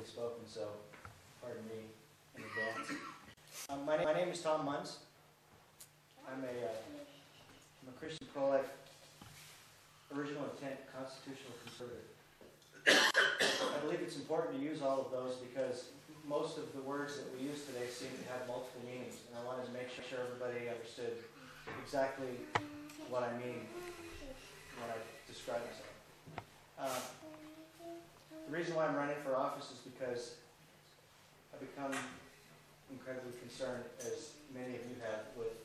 already spoken, so pardon me in advance. My name is Tom Munz. I'm a Christian pro-life, original intent constitutional conservative. I believe it's important to use all of those because most of the words that we use today seem to have multiple meanings, and I wanted to make sure everybody understood exactly what I mean when I describe myself. The reason why I'm running for office is because I've become incredibly concerned, as many of you have, with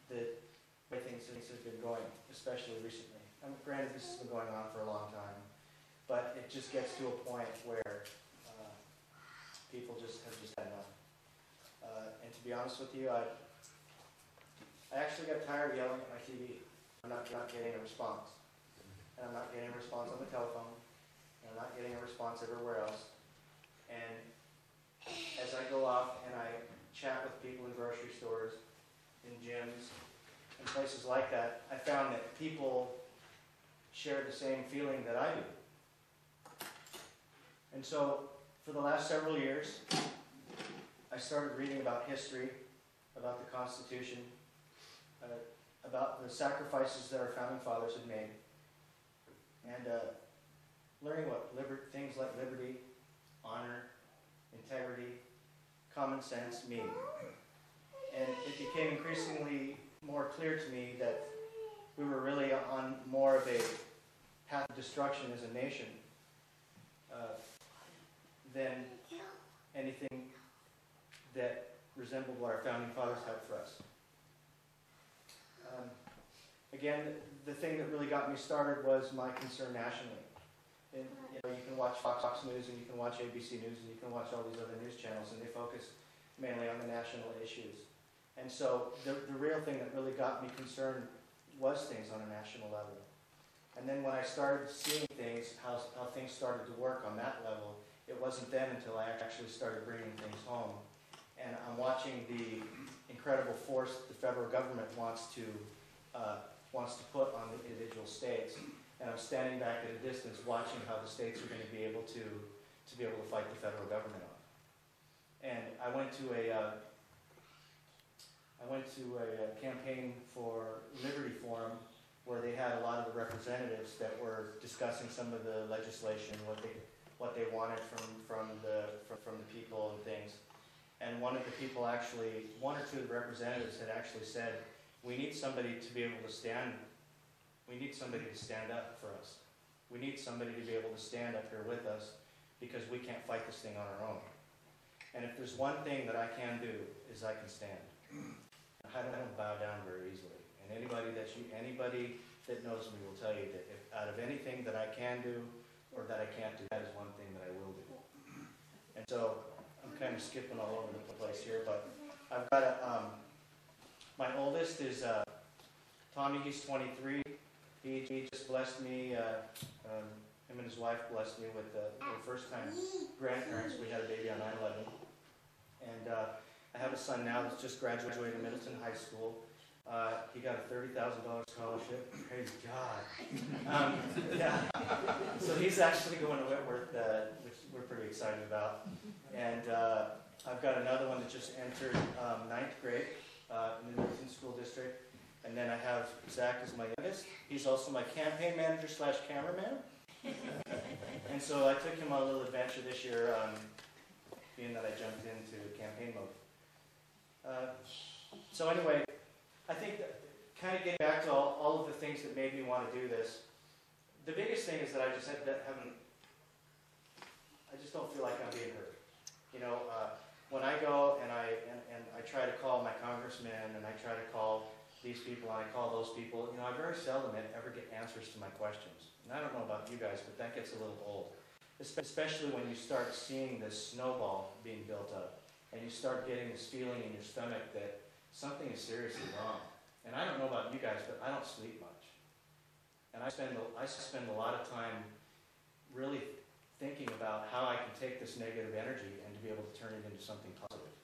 the way things have been going, especially recently. Granted, this has been going on for a long time, but it just gets to a point where people have had enough. And to be honest with you, I actually got tired of yelling at my TV. I'm not getting a response. And I'm not getting a response on the telephone. And I'm not getting a response everywhere else. And as I go off and I chat with people in grocery stores, in gyms, and places like that, I found that people share the same feeling that I do. And so, for the last several years, I started reading about history, about the Constitution, about the sacrifices that our founding fathers had made, and learning what things like liberty, honor, integrity, common sense mean. And it became increasingly more clear to me that we were really on more of a path of destruction as a nation than anything that resembled what our founding fathers had for us. Again, the thing that really got me started was my concern nationally. And, you can watch Fox News and you can watch ABC News and you can watch all these other news channels, and they focus mainly on the national issues. And so the real thing that really got me concerned was things on a national level. And then when I started seeing things, how things started to work on that level, it wasn't then until I actually started bringing things home. And I'm watching the incredible force the federal government wants to put on the individual states. And I'm standing back at a distance watching how the states are going to be able to fight the federal government off. And I went to a campaign for Liberty Forum where they had a lot of the representatives that were discussing some of the legislation, what they wanted from the people and things. And one of the people actually, one or two of the representatives had actually said, we need somebody to be able to stand up for us. We need somebody to be able to stand up here with us because we can't fight this thing on our own. And if there's one thing that I can do is I can stand. I don't bow down very easily. And anybody that knows me will tell you that if out of anything that I can do or that I can't do, that is one thing that I will do. And so I'm kind of skipping all over the place here, but I've got my oldest is Tommy. He's 23. He just blessed me. Him and his wife blessed me with the first-time grandparents. We had a baby on 9/11, and I have a son now that's just graduated Middleton High School. He got a $30,000 scholarship. Praise God. Yeah. So he's actually going to Whitworth, which we're pretty excited about. And I've got another one that just entered 9th grade in the Middleton School District. And then I have Zach as my youngest. He's also my campaign manager / cameraman. And so I took him on a little adventure this year, being that I jumped into campaign mode. So anyway, I think that kind of getting back to all of the things that made me want to do this, the biggest thing is that I just don't feel like I'm being heard. You know, when I go and I try to call my congressman and I try to call these people and I call those people, you know, I very seldom ever get answers to my questions. And I don't know about you guys, but that gets a little old. Especially when you start seeing this snowball being built up and you start getting this feeling in your stomach that something is seriously wrong. And I don't know about you guys, but I don't sleep much. And I spend a lot of time really thinking about how I can take this negative energy and to be able to turn it into something positive.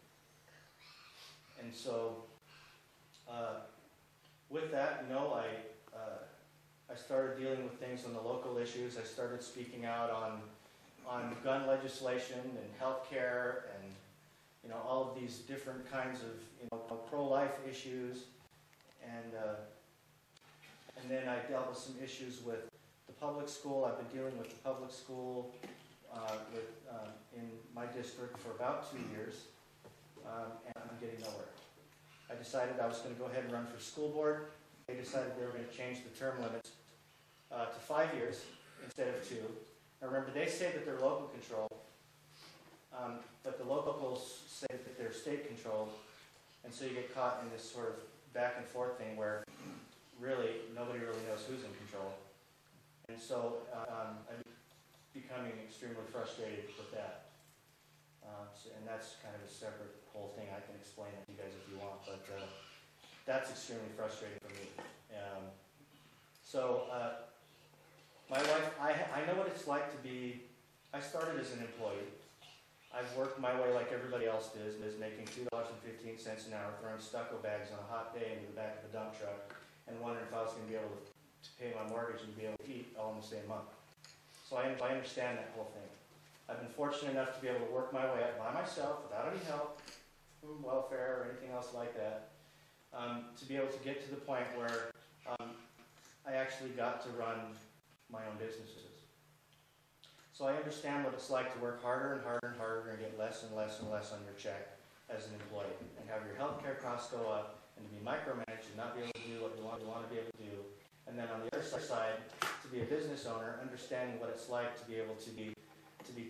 And so, with that, you know, I started dealing with things on the local issues. I started speaking out on on gun legislation and healthcare and, you know, all of these different kinds of, you know, pro-life issues. And then I dealt with some issues with the public school. I've been dealing with the public school in my district for about 2 years, and I'm getting nowhere. I decided I was going to go ahead and run for school board. They decided they were going to change the term limits to 5 years instead of 2. Now remember, they say that they're local controlled, but the locals say that they're state controlled, and so you get caught in this sort of back and forth thing where really nobody really knows who's in control. And so I'm becoming extremely frustrated with that. And that's kind of a separate whole thing. I can explain it to you guys if you want, but that's extremely frustrating for me. My wife, I know what it's like to be, I started as an employee. I've worked my way like everybody else does, making $2.15 an hour, throwing stucco bags on a hot day into the back of a dump truck, and wondering if I was going to be able to pay my mortgage and be able to eat almost a month. So I understand that whole thing. I've been fortunate enough to be able to work my way up by myself without any help from welfare or anything else like that, to be able to get to the point where I actually got to run my own businesses. So I understand what it's like to work harder and harder and harder and get less and less and less on your check as an employee, and have your healthcare costs go up, and to be micromanaged and not be able to do what you want to be able to do. And then on the other side, to be a business owner, understanding what it's like to be able to be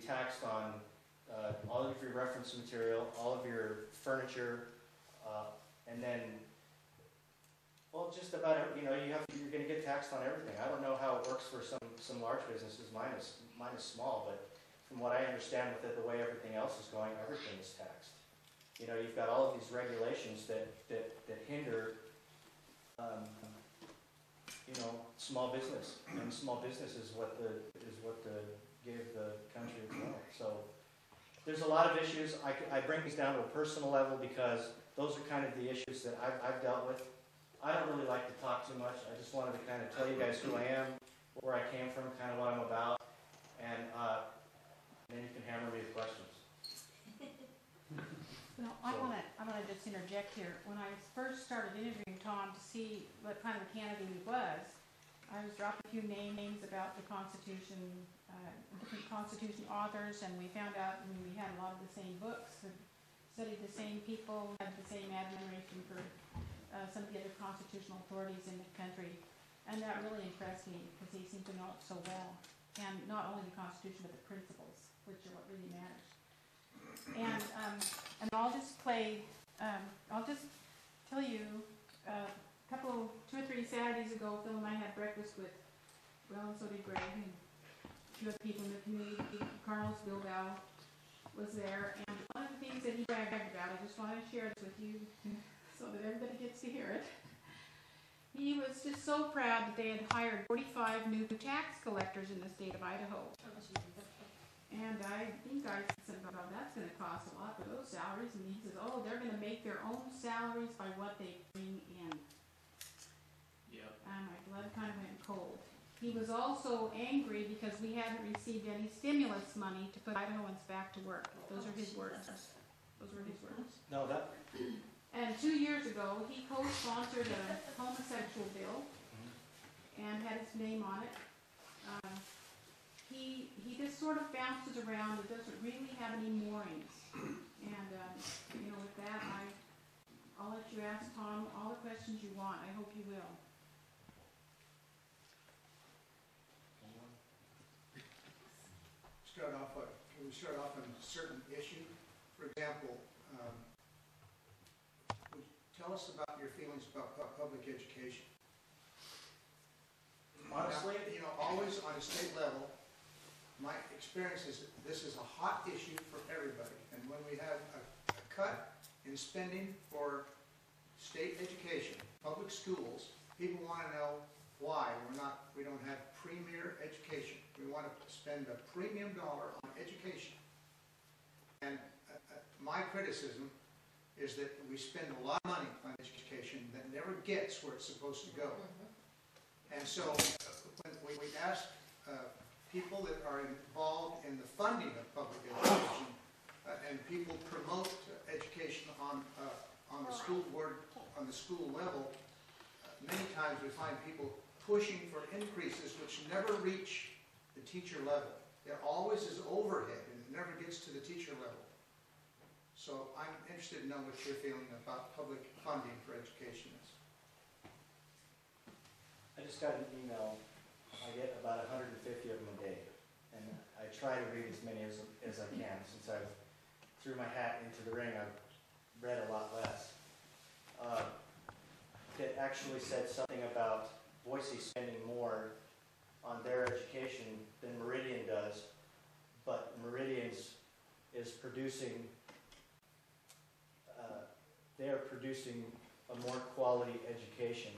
taxed on all of your reference material, all of your furniture, and then, well, just about, you know, you're going to get taxed on everything. I don't know how it works for some large businesses. Mine is small, but from what I understand with it, the way everything else is going, everything is taxed. You know, you've got all of these regulations that hinder, you know, small business, and small business is what gave the country its wealth. So there's a lot of issues. I bring these down to a personal level because those are kind of the issues that I've dealt with. I don't really like to talk too much. I just wanted to kind of tell you guys who I am, where I came from, kind of what I'm about, and then you can hammer me with questions. Well, I want to just interject here. When I first started interviewing Tom to see what kind of a candidate he was, I was dropping a few names about the Constitution, different Constitution authors, and we found out we had a lot of the same books, and studied the same people, had the same admiration for some of the other constitutional authorities in the country, and that really impressed me because he seemed to know it so well, and not only the Constitution but the principles, which are what really matters. And I'll just I'll just tell you, 2 or 3 Saturdays ago, Phil and I had breakfast with, well, and so did Greg, and a few other people in the community. Carlos Bilbao was there, and one of the things that he bragged about, I just want to share this with you so that everybody gets to hear it. He was just so proud that they had hired 45 new tax collectors in the state of Idaho. And I think I said, well, that's going to cost a lot for those salaries. And he says, oh, they're going to make their own salaries by what they bring in. Yep. And my blood kind of went cold. He was also angry because we hadn't received any stimulus money to put Idahoans back to work. Those are his words. Those were his words. No, that... And 2 years ago, he co-sponsored a homosexual bill and had his name on it. He just sort of bounces around. It doesn't really have any moorings. And, you know, with that, I'll let you ask Tom all the questions you want. I hope you will. Can we start off on a certain issue? For example, tell us about your feelings about public education. Honestly, now, you know, always on a state level, my experience is that this is a hot issue for everybody. And when we have a cut in spending for state education, public schools, people want to know why we don't have premier education. We want to spend a premium dollar on education. And my criticism is that we spend a lot of money on education that never gets where it's supposed to go. And so when we asked people that are involved in the funding of public education, and people promote education on the school board, on the school level, many times we find people pushing for increases which never reach the teacher level. There always is overhead, and it never gets to the teacher level. So I'm interested to know what you're feeling about public funding for education is. I just got an email. I get about 150 of them a day, and I try to read as many as I can. Since I threw my hat into the ring, I've read a lot less. It actually said something about Boise spending more on their education than Meridian does, but Meridian's is producing, they are producing a more quality education,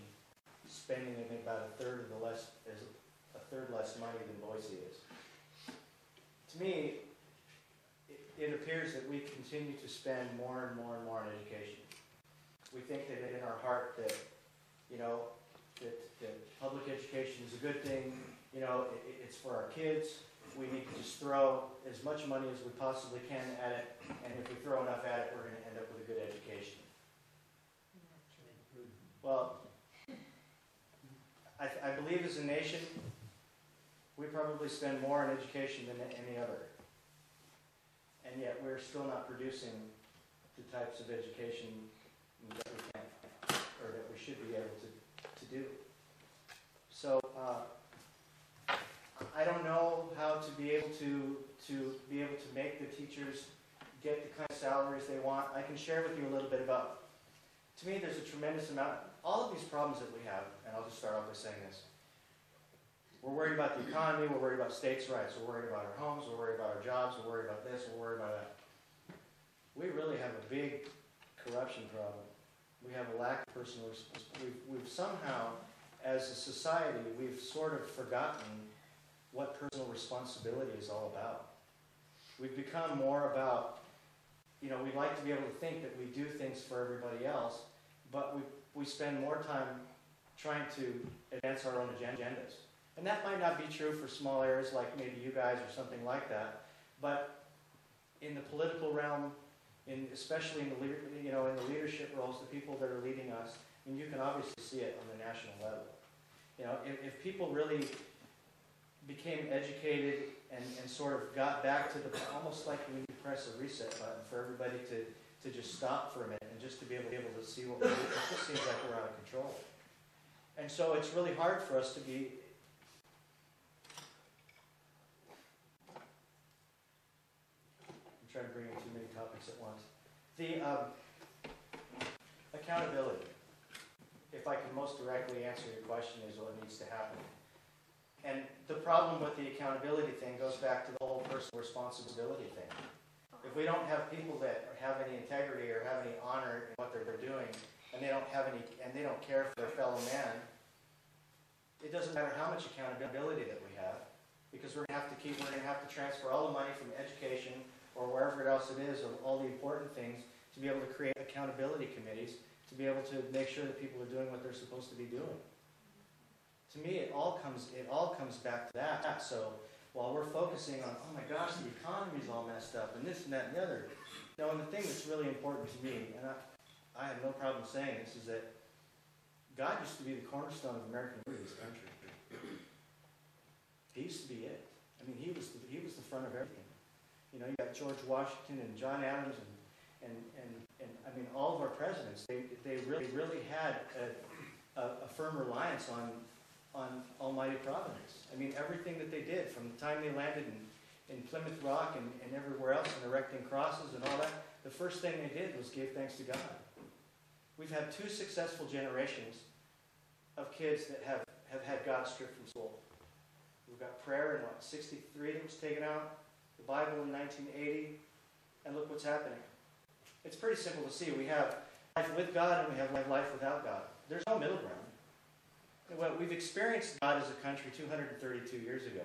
spending about a third less money than Boise is. To me, it appears that we continue to spend more and more and more on education. We think that in our heart that, that public education is a good thing, it's for our kids. We need to just throw as much money as we possibly can at it, and if we throw enough at it, we're going to end up with a good education. Well, I believe as a nation, we probably spend more on education than any other. And yet we're still not producing the types of education that we can, or that we should be able to do. So I don't know how to be able to make the teachers get the kind of salaries they want. I can share with you a little bit about, to me there's a tremendous amount, all of these problems that we have, and I'll just start off by saying this. We're worried about the economy, we're worried about states' rights, we're worried about our homes, we're worried about our jobs, we're worried about this, we're worried about that. We really have a big corruption problem. We have a lack of personal responsibility. We've somehow, as a society, we've sort of forgotten what personal responsibility is all about. We've become more about, we like to be able to think that we do things for everybody else, but we spend more time trying to advance our own agendas. And that might not be true for small areas like maybe you guys or something like that, but in the political realm, especially in the leadership roles, the people that are leading us, you can obviously see it on the national level. If people really became educated and sort of got back to almost like when you press a reset button for everybody to just stop for a minute and just to be able to see what we're doing, it just seems like we're out of control. And so it's really hard for us to be. I'm trying to bring in too many topics at once. The accountability. If I can most directly answer your question, is what needs to happen. And the problem with the accountability thing goes back to the whole personal responsibility thing. If we don't have people that have any integrity or have any honor in what they're doing, and they don't care for their fellow man, it doesn't matter how much accountability that we have, because we're going to have to transfer all the money from education or wherever else it is, of all the important things, to be able to create accountability committees, to be able to make sure that people are doing what they're supposed to be doing. To me, it all comes back to that. So while we're focusing on, oh my gosh, the economy's all messed up, and this and that and the other, and the thing that's really important to me, and I have no problem saying this, is that God used to be the cornerstone of American liberty in this country. He used to be it. He was the front of everything. You got George Washington and John Adams and all of our presidents. They really had a firm reliance on Almighty Providence. Everything that they did, from the time they landed in Plymouth Rock and everywhere else, and erecting crosses and all that, the first thing they did was give thanks to God. We've had 2 successful generations of kids that have had God stripped from school. We've got prayer in 63 that was taken out, the Bible in 1980, and look what's happening. It's pretty simple to see. We have life with God and we have life without God. There's no middle ground. Well, we've experienced God as a country 232 years ago.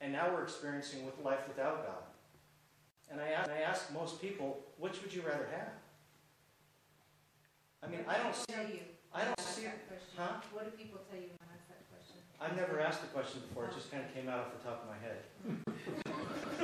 And now we're experiencing with life without God. And I ask most people, which would you rather have? I don't see. What do people tell you when I ask that question? I've never asked the question before, it just kind of came out off the top of my head.